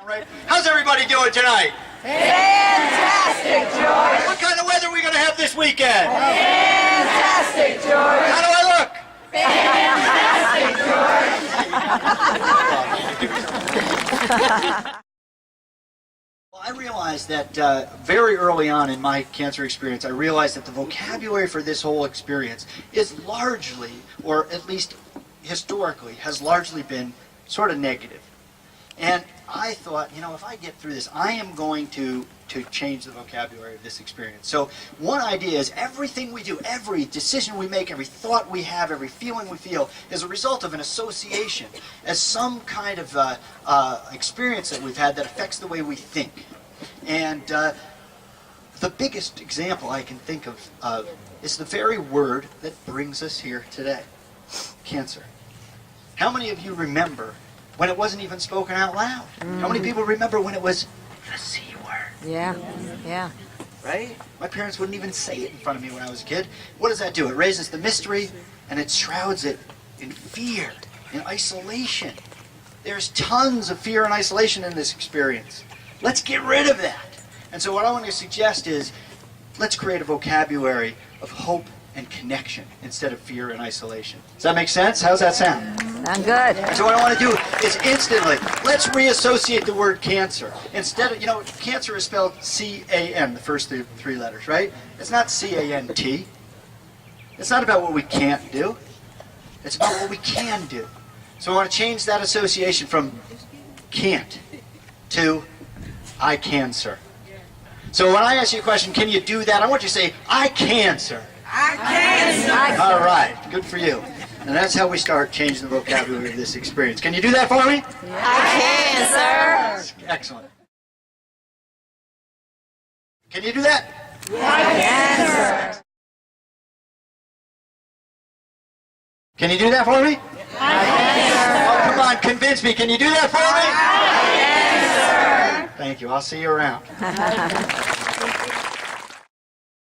Right. How's everybody doing tonight? Fantastic, George! What kind of weather are we going to have this weekend? Fantastic, George! How do I look? Fantastic, George! Well, I realized that very early on in my cancer experience, I realized that the vocabulary for this whole experience is largely, or at least historically, has largely been sort of negative. And I thought, you know, if I get through this, I am going to change the vocabulary of this experience. So one idea is everything we do, every decision we make, every thought we have, every feeling we feel is a result of an association as some kind of experience that we've had that affects the way we think. And the biggest example I can think of is the very word that brings us here today, cancer. How many of you remember when it wasn't even spoken out loud? How many people remember when it was the C word? Yeah. Right? My parents wouldn't even say it in front of me when I was a kid. What does that do? It raises the mystery and it shrouds it in fear, in isolation. There's tons of fear and isolation in this experience. Let's get rid of that. And so what I want to suggest is, let's create a vocabulary of hope and connection instead of fear and isolation. Does that make sense? How's that sound? I'm good. So what I want to do is instantly, let's reassociate the word cancer. Instead of, you know, cancer is spelled C-A-N, the first three letters, right? It's not C-A-N-T. It's not about what we can't do. It's about what we can do. So I want to change that association from can't to iCanSir. So when I ask you a question, can you do that? I want you to say, iCanSir. iCanSir! All right, good for you. And that's how we start changing the vocabulary of this experience. Can you do that for me? iCanSir! Excellent. Can you do that? iCanSir! Can you do that for me? iCanSir! Oh, come on, convince me. Can you do that for me? iCanSir! Thank you. I'll see you around.